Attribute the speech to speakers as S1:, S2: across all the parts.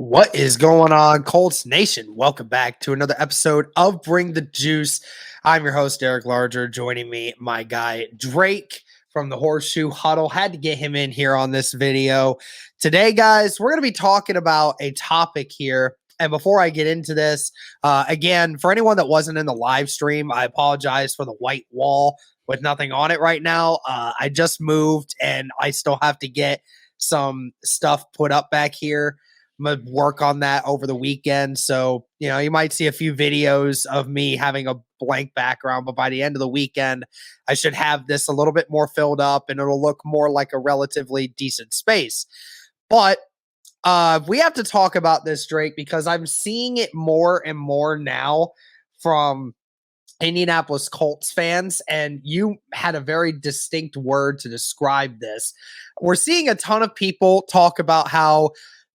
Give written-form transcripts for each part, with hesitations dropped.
S1: What is going on, Colts Nation? Welcome back to another episode of Bring the Juice. I'm your host, Eric Larger. Joining me, my guy, Drake from the Horseshoe Huddle. Had to get him in here on this video. Today, guys, we're going to be talking about a topic here. And before I get into this, again, for anyone that wasn't in the live stream, I apologize for the white wall with nothing on it right now. I just moved and I still have to get some stuff put up back here. I'm going to work on that over the weekend. So, you might see a few videos of me having a blank background, but by the end of the weekend, I should have this a little bit more filled up and it'll look more like a relatively decent space. But we have to talk about this, Drake, because I'm seeing it more and more now from Indianapolis Colts fans, and you had a very distinct word to describe this. We're seeing a ton of people talk about how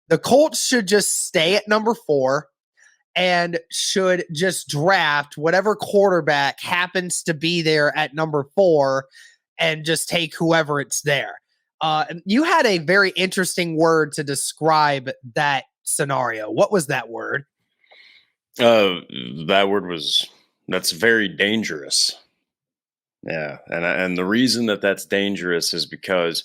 S1: the Colts should just stay at number 4 and should just draft whatever quarterback happens to be there at number 4 and just take whoever it's there. And you had a very interesting word to describe that scenario. What was that word?
S2: That word was that's very dangerous. Yeah, and the reason that that's dangerous is because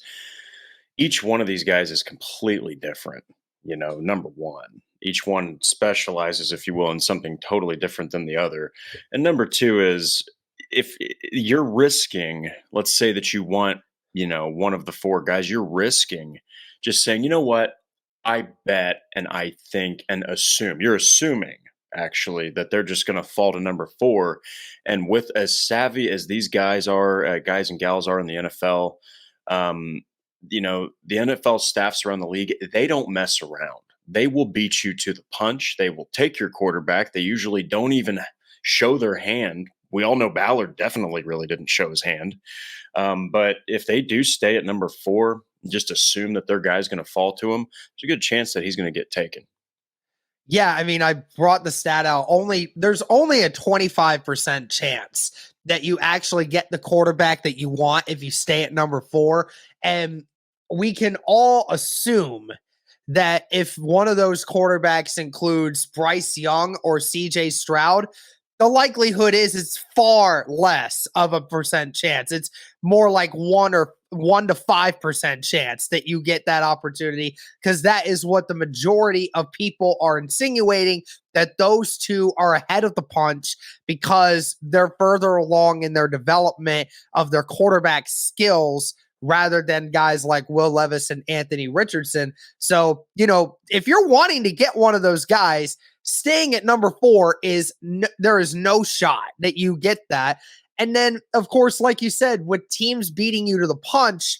S2: each one of these guys is completely different. Number one, each one specializes, if you will, in something totally different than the other. And number two is if you're risking, let's say that you want, one of the 4 guys, you're risking just saying, you know what, I bet and I think and assume, you're assuming actually that they're just going to fall to number 4. And with as savvy as these guys are, guys and gals are in the NFL, the NFL staffs around the league, they don't mess around. They will beat you to the punch. They will take your quarterback. They usually don't even show their hand. We all know Ballard definitely really didn't show his hand. But if they do stay at number 4, just assume that their guy's going to fall to him, there's a good chance that he's going to get taken.
S1: Yeah, I mean, I brought the stat out. There's only a 25% chance that you actually get the quarterback that you want if you stay at number 4. And we can all assume that if one of those quarterbacks includes Bryce Young or CJ Stroud, the likelihood is it's far less of a percent chance. It's more like 1 to 5% chance that you get that opportunity, because that is what the majority of people are insinuating, that those two are ahead of the punch because they're further along in their development of their quarterback skills rather than guys like Will Levis and Anthony Richardson. So, if you're wanting to get one of those guys, staying at number 4 there is no shot that you get that. And then, of course, like you said, with teams beating you to the punch,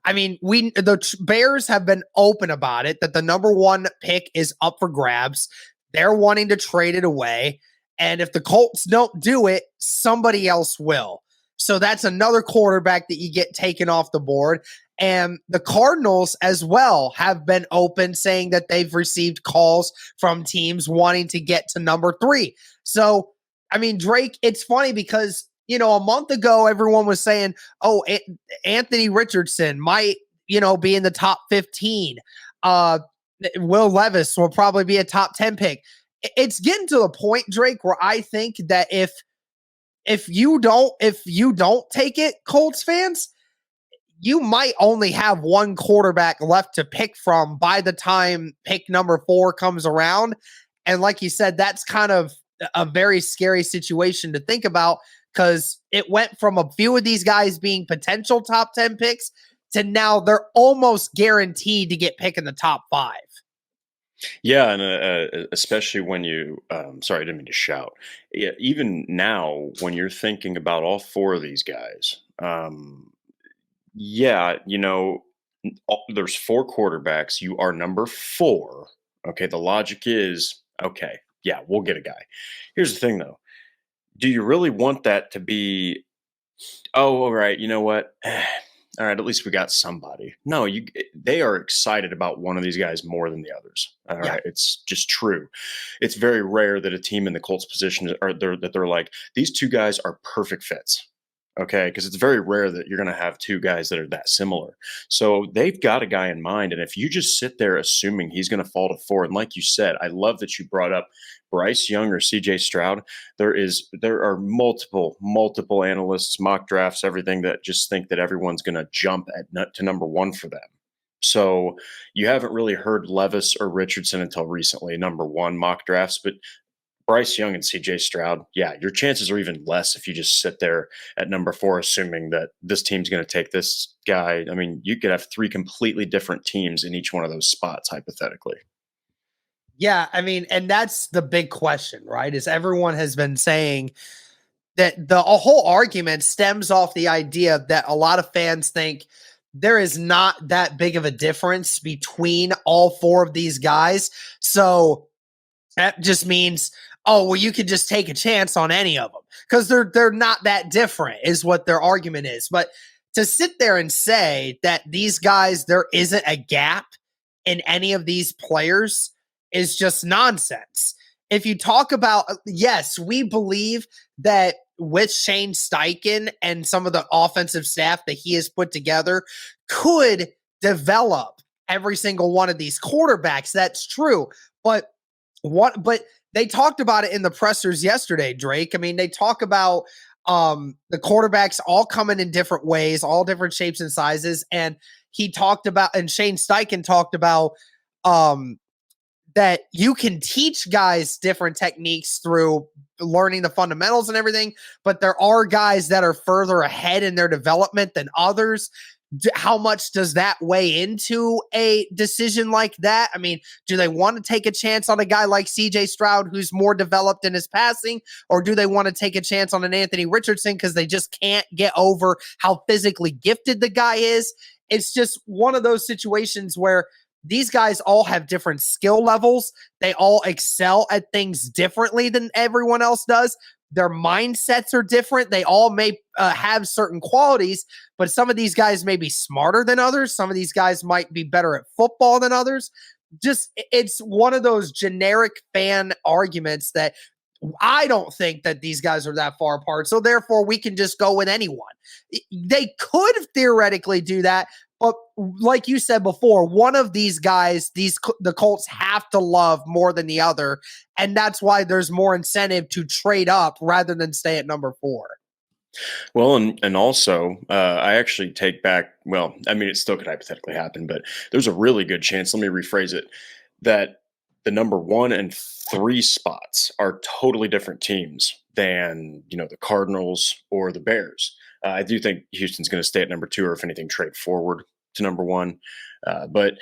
S1: I mean, the Bears have been open about it, that the number 1 pick is up for grabs. They're wanting to trade it away. And if the Colts don't do it, somebody else will. So that's another quarterback that you get taken off the board. And the Cardinals as well have been open, saying that they've received calls from teams wanting to get to number 3. So, I mean, Drake, it's funny because, a month ago, everyone was saying, oh, Anthony Richardson might, be in the top 15. Will Levis will probably be a top 10 pick. It's getting to the point, Drake, where I think that if you don't take it, Colts fans, you might only have one quarterback left to pick from by the time pick number 4 comes around. And like you said, that's kind of a very scary situation to think about, because it went from a few of these guys being potential top 10 picks to now they're almost guaranteed to get picked in the top 5.
S2: Yeah, and especially when you, sorry, I didn't mean to shout. Yeah, even now, when you're thinking about all 4 of these guys, yeah, there's 4 quarterbacks. You are number 4. Okay, the logic is, okay, yeah, we'll get a guy. Here's the thing, though. Do you really want that to be, oh, all right, you know what? All right, at least we got somebody. No, they are excited about one of these guys more than the others. All right, it's just true. It's very rare that a team in the Colts position that they're like, these 2 guys are perfect fits. Okay, because it's very rare that you're going to have two guys that are that similar. So they've got a guy in mind. And if you just sit there assuming he's going to fall to four, and like you said, I love that you brought up Bryce Young or CJ Stroud. There are multiple analysts, mock drafts, everything that just think that everyone's going to jump to number one for them. So you haven't really heard Levis or Richardson until recently, number one mock drafts, but Bryce Young and CJ Stroud, yeah, your chances are even less if you just sit there at number four, assuming that this team's going to take this guy. I mean, you could have three completely different teams in each one of those spots, hypothetically.
S1: Yeah, I mean, and that's the big question, right? Is everyone has been saying that the whole argument stems off the idea that a lot of fans think there is not that big of a difference between all four of these guys. So that just means, oh, well, you could just take a chance on any of them because they're not that different, is what their argument is. But to sit there and say that these guys, there isn't a gap in any of these players is just nonsense. If you talk about, yes, we believe that with Shane Steichen and some of the offensive staff that he has put together could develop every single one of these quarterbacks. That's true. But they talked about it in the pressers yesterday, Drake. I mean, they talk about the quarterbacks all coming in different ways, all different shapes and sizes. And he talked about, and Shane Steichen talked about that you can teach guys different techniques through learning the fundamentals and everything, but there are guys that are further ahead in their development than others. How much does that weigh into a decision like that? I mean, do they want to take a chance on a guy like CJ Stroud who's more developed in his passing, or do they want to take a chance on an Anthony Richardson because they just can't get over how physically gifted the guy is? It's just one of those situations where these guys all have different skill levels. They all excel at things differently than everyone else does. Their mindsets are different. They all may have certain qualities, but some of these guys may be smarter than others. Some of these guys might be better at football than others. Just, it's one of those generic fan arguments that I don't think that these guys are that far apart. So therefore, we can just go with anyone. They could theoretically do that, but like you said before, one of these guys, the Colts have to love more than the other, and that's why there's more incentive to trade up rather than stay at number four.
S2: Well, and also, I actually take back. Well, I mean, it still could hypothetically happen, but there's a really good chance. Let me rephrase it: that the number one and three spots are totally different teams than the Cardinals or the Bears. I do think Houston's going to stay at number two, or if anything, trade forward to number one. But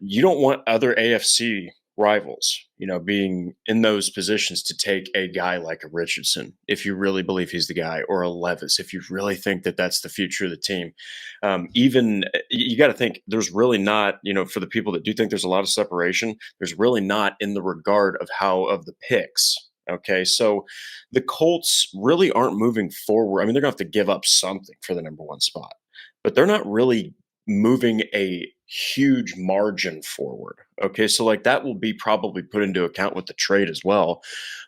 S2: you don't want other AFC rivals, being in those positions to take a guy like a Richardson, if you really believe he's the guy, or a Levis, if you really think that that's the future of the team. Even you got to think there's really not, for the people that do think there's a lot of separation, there's really not in the regard of the picks. Okay, so the Colts really aren't moving forward. I mean, they're going to have to give up something for the number one spot, but they're not really moving a huge margin forward. Okay, so like that will be probably put into account with the trade as well.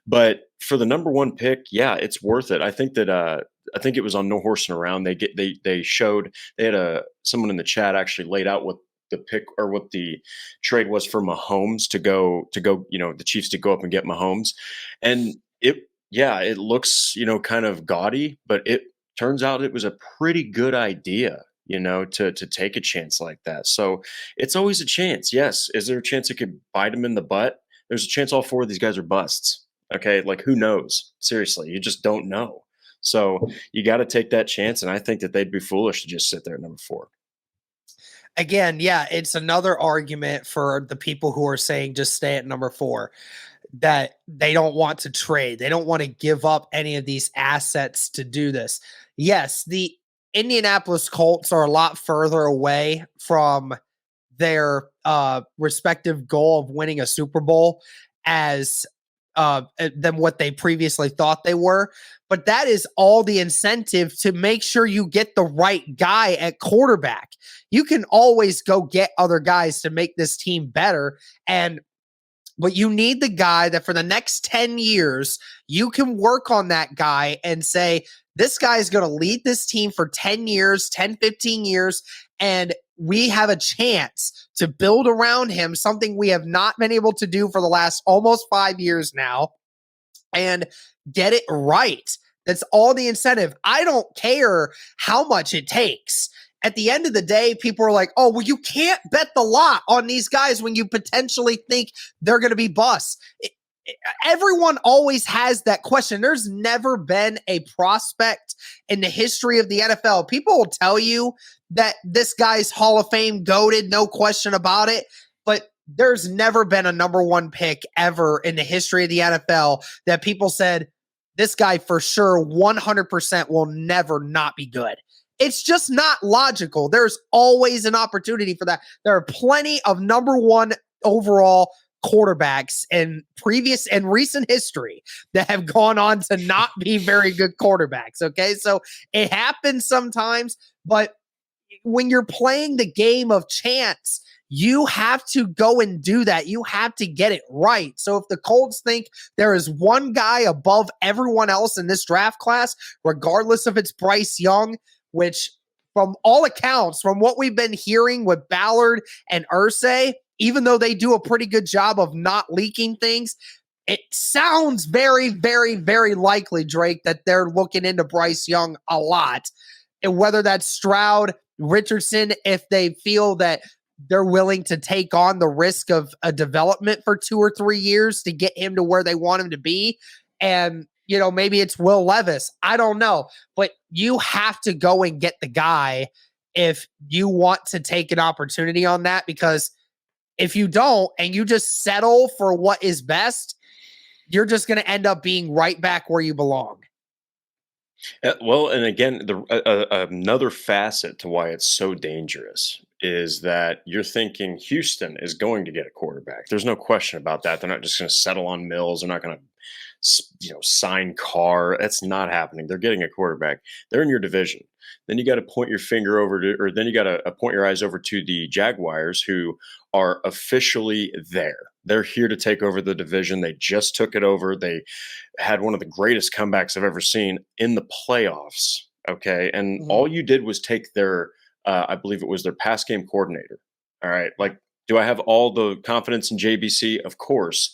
S2: But for the number one pick, yeah, it's worth it. I think that I think it was on No Horsing Around. They showed they had someone in the chat actually laid out what the pick or what the trade was for Mahomes to go, the Chiefs to go up and get Mahomes. And it looks, kind of gaudy, but it turns out it was a pretty good idea, to take a chance like that. So it's always a chance. Yes. Is there a chance it could bite them in the butt? There's a chance all four of these guys are busts. Okay. Like who knows? Seriously, you just don't know. So you got to take that chance. And I think that they'd be foolish to just sit there at number four.
S1: Again, yeah, it's another argument for the people who are saying just stay at number four, that they don't want to trade. They don't want to give up any of these assets to do this. Yes, the Indianapolis Colts are a lot further away from their respective goal of winning a Super Bowl as than what they previously thought they were. But that is all the incentive to make sure you get the right guy at quarterback. You can always go get other guys to make this team better. But you need the guy that for the next 10 years, you can work on that guy and say, This guy is going to lead this team for 10 years, 10, 15 years, and we have a chance to build around him, something we have not been able to do for the last almost 5 years now, and get it right. That's all the incentive. I don't care how much it takes. At the end of the day, people are like, oh, well, you can't bet the lot on these guys when you potentially think they're going to be busts. Everyone always has that question. There's never been a prospect in the history of the NFL. People will tell you that this guy's Hall of Fame goated, no question about it. But there's never been a number one pick ever in the history of the NFL that people said, this guy for sure 100% will never not be good. It's just not logical. There's always an opportunity for that. There are plenty of number one overall quarterbacks in previous and recent history that have gone on to not be very good quarterbacks. Okay. So it happens sometimes, but when you're playing the game of chance, you have to go and do that. You have to get it right. So if the Colts think there is one guy above everyone else in this draft class, regardless if it's Bryce Young, which from all accounts, from what we've been hearing with Ballard and Irsay, even though they do a pretty good job of not leaking things, it sounds very, very, very likely, Drake, that they're looking into Bryce Young a lot. And whether that's Stroud, Richardson, if they feel that they're willing to take on the risk of a development for 2 or 3 years to get him to where they want him to be. And, you know, maybe it's Will Levis. I don't know. But you have to go and get the guy if you want to take an opportunity on that, because if you don't and you just settle for what is best, you're just going to end up being right back where you belong.
S2: Well, and again, another facet to why it's so dangerous is that you're thinking Houston is going to get a quarterback. There's no question about that. They're not just going to settle on Mills. They're not going to, sign Carr. That's not happening. They're getting a quarterback. They're in your division. Then you got to point your finger over to, or then you got to point your eyes over to the Jaguars, who are officially there. They're here to take over the division. They just took it over. They had one of the greatest comebacks I've ever seen in the playoffs. Okay. And all you did was take their, I believe it was their pass game coordinator. All right. Like, do I have all the confidence in JBC? Of course.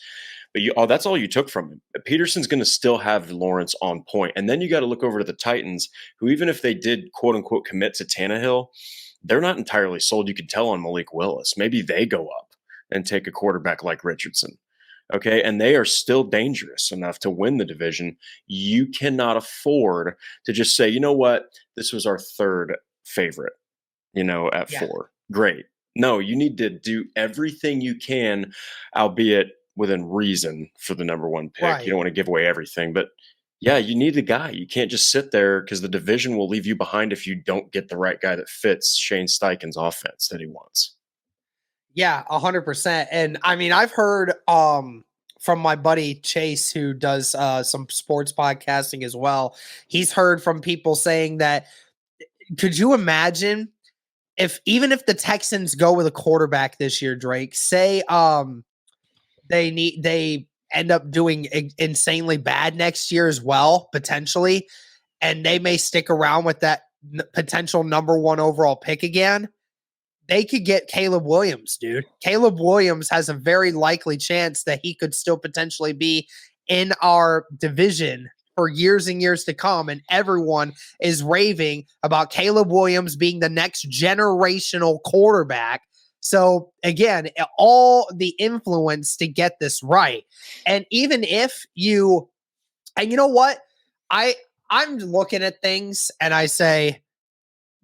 S2: But that's all you took from him. Peterson's going to still have Lawrence on point. And then you got to look over to the Titans, who, even if they did, quote unquote, commit to Tannehill, they're not entirely sold. You can tell on Malik Willis. Maybe they go up and take a quarterback like Richardson. Okay. And they are still dangerous enough to win the division. You cannot afford to just say, you know what, this was our third favorite, at 4. Great. No, you need to do everything you can, albeit within reason, for the number one pick.
S1: Right.
S2: You don't want to give away everything, but yeah, you need the guy. You can't just sit there, because the division will leave you behind if you don't get the right guy that fits Shane Steichen's offense that he wants.
S1: Yeah, 100%. And I mean, I've heard from my buddy Chase, who does some sports podcasting as well. He's heard from people saying that, could you imagine even if the Texans go with a quarterback this year, Drake, say they end up doing insanely bad next year as well, potentially, and they may stick around with that potential number one overall pick again. They could get Caleb Williams, dude. Caleb Williams has a very likely chance that he could still potentially be in our division for years and years to come. And everyone is raving about Caleb Williams being the next generational quarterback. So again, all the influence to get this right. And even if you know what? I'm looking at things and I say,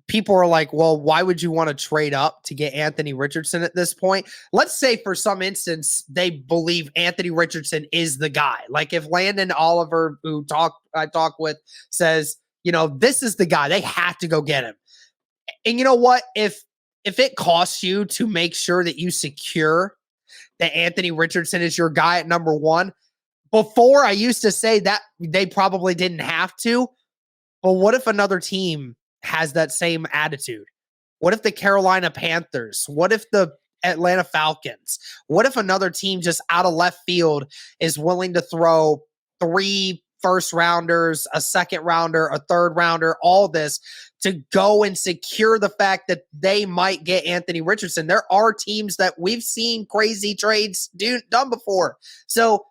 S1: people are like, well, why would you want to trade up to get Anthony Richardson at this point? Let's say for some instance, they believe Anthony Richardson is the guy. Like if Landon Oliver, who I talk with, says, this is the guy, they have to go get him. And you know what? If it costs you to make sure that you secure that Anthony Richardson is your guy at number one, before I used to say that they probably didn't have to, but what if another team has that same attitude? What if the Carolina Panthers? What if the Atlanta Falcons? What if another team just out of left field is willing to throw 3 first rounders, a second rounder, a third rounder, all this to go and secure the fact that they might get Anthony Richardson. There are teams that we've seen crazy trades done before. So,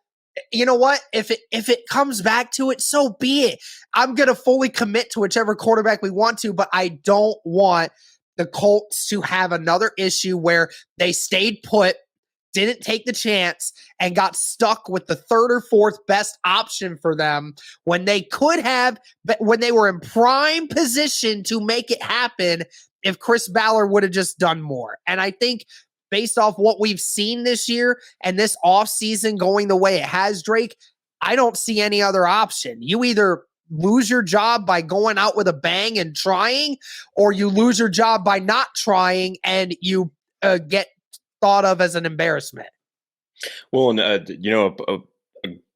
S1: you know what? If it comes back to it, so be it. I'm going to fully commit to whichever quarterback we want to, but I don't want the Colts to have another issue where they stayed put, didn't take the chance, and got stuck with the third or fourth best option for them when they could have, but when they were in prime position to make it happen if Chris Ballard would have just done more. And I think based off what we've seen this year and this offseason going the way it has, Drake, I don't see any other option. You either lose your job by going out with a bang and trying, or you lose your job by not trying and you get thought of as an embarrassment.
S2: Well, and a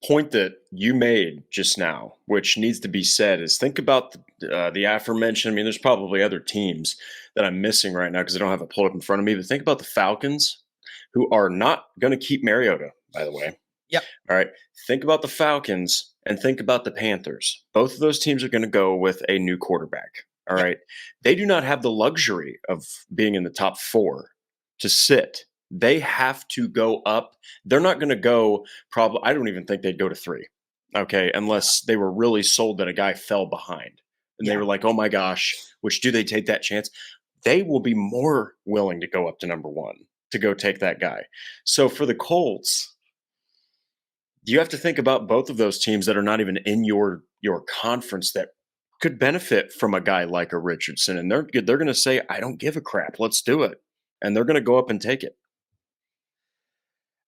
S2: point that you made just now, which needs to be said, is think about the aforementioned. I mean, there's probably other teams that I'm missing right now because I don't have it pulled up in front of me. But think about the Falcons, who are not going to keep Mariota, by the way.
S1: Yep.
S2: All right. Think about the Falcons and think about the Panthers. Both of those teams are going to go with a new quarterback. All right. They do not have the luxury of being in the top 4 to sit. They have to go up. They're not going to go probably. I don't even think they'd go to 3. Okay. Unless they were really sold that a guy fell behind and they were like, oh my gosh, which do they take that chance? They will be more willing to go up to number 1 to go take that guy. So for the Colts, you have to think about both of those teams that are not even in your conference that could benefit from a guy like a Richardson. And they're going to say, I don't give a crap. Let's do it. And they're going to go up and take it.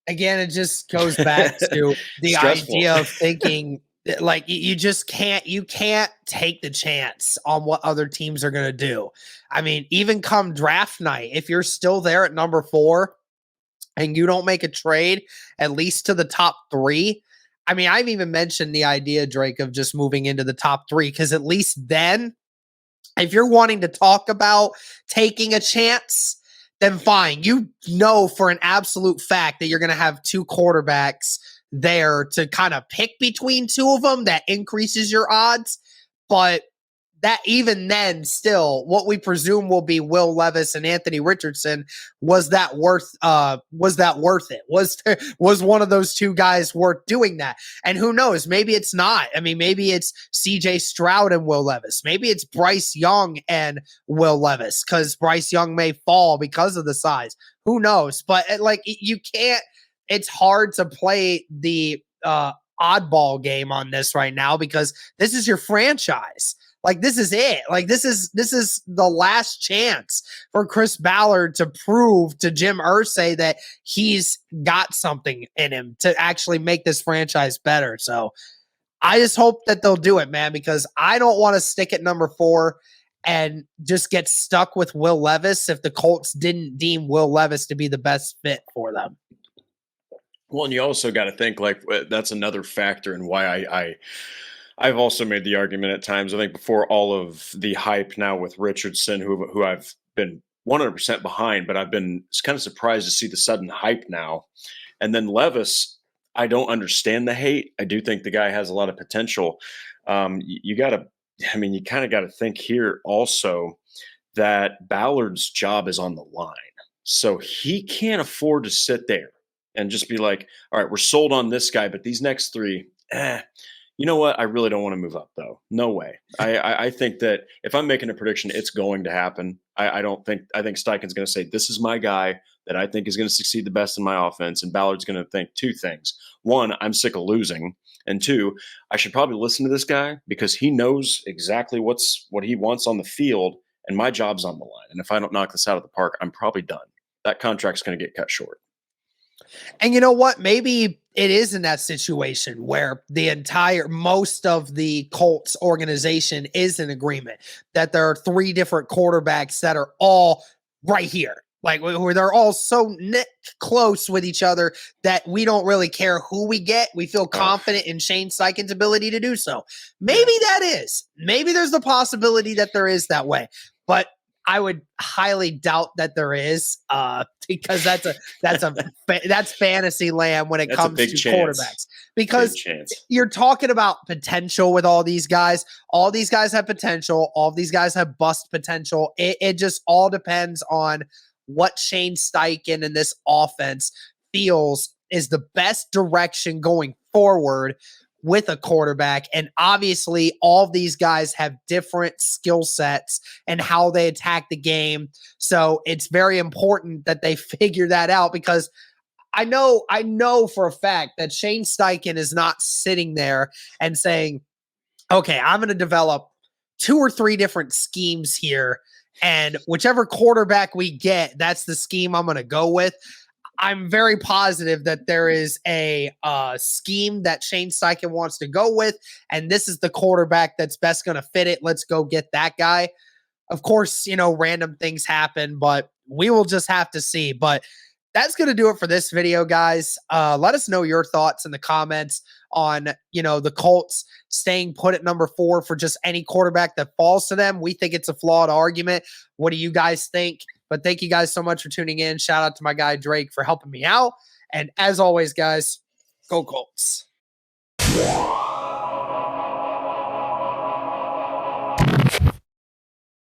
S1: Again, it just goes back to the idea of thinking like you can't take the chance on what other teams are going to do. I mean, even come draft night, if you're still there at number 4 and you don't make a trade, at least to the top 3. I mean, I've even mentioned the idea, Drake, of just moving into the top 3, because at least then, if you're wanting to talk about taking a chance, then fine. You know for an absolute fact that you're going to have 2 quarterbacks there to kind of pick between 2 of them. That increases your odds. But that even then, still, what we presume will be Will Levis and Anthony Richardson, was that worth it? Was one of those 2 guys worth doing that? And who knows? Maybe it's not. I mean, maybe it's CJ Stroud and Will Levis. Maybe it's Bryce Young and Will Levis, because Bryce Young may fall because of the size. Who knows? But you can't. It's hard to play the oddball game on this right now, because this is your franchise. Like, this is it. Like, this is the last chance for Chris Ballard to prove to Jim Irsay that he's got something in him to actually make this franchise better. So I just hope that they'll do it, man, because I don't want to stick at number 4 and just get stuck with Will Levis if the Colts didn't deem Will Levis to be the best fit for them.
S2: Well, and you also got to think, like, that's another factor in why I've also made the argument at times. I think before all of the hype now with Richardson, who I've been 100% behind, but I've been kind of surprised to see the sudden hype now. And then Levis, I don't understand the hate. I do think the guy has a lot of potential. You kind of got to think here also that Ballard's job is on the line. So he can't afford to sit there and just be like, all right, we're sold on this guy, but these next 3, you know what? I really don't want to move up, though. No way. I think that if I'm making a prediction, it's going to happen. I think Steichen's going to say, this is my guy that I think is going to succeed the best in my offense. And Ballard's going to think 2 things. 1, I'm sick of losing. And 2, I should probably listen to this guy because he knows exactly what he wants on the field. And my job's on the line. And if I don't knock this out of the park, I'm probably done. That contract's going to get cut short.
S1: And you know what? Maybe it is in that situation where most of the Colts organization is in agreement that there are 3 different quarterbacks that are all right here. Like, where they're all so close with each other that we don't really care who we get. We feel confident in Shane Steichen's ability to do so. Maybe that is. Maybe there's the possibility that there is that way. But I would highly doubt that there is, because that's fantasy land when it
S2: That's a
S1: comes
S2: big
S1: to
S2: chance.
S1: quarterbacks.
S2: Big
S1: Because
S2: chance.
S1: you're talking about potential with all these guys. All these guys have potential. All these guys have bust potential. It just all depends on what Shane Steichen and this offense feels is the best direction going forward with a quarterback. And obviously, all of these guys have different skill sets and how they attack the game. So it's very important that they figure that out, because I know for a fact that Shane Steichen is not sitting there and saying, okay, I'm going to develop 2 or 3 different schemes here, and whichever quarterback we get, that's the scheme I'm going to go with. I'm very positive that there is a scheme that Shane Steichen wants to go with, and this is the quarterback that's best going to fit it. Let's go get that guy. Of course, random things happen, but we will just have to see. But that's going to do it for this video, guys. Let us know your thoughts in the comments on, the Colts staying put at number 4 for just any quarterback that falls to them. We think it's a flawed argument. What do you guys think? But thank you guys so much for tuning in. Shout out to my guy Drake for helping me out. And as always, guys, go Colts.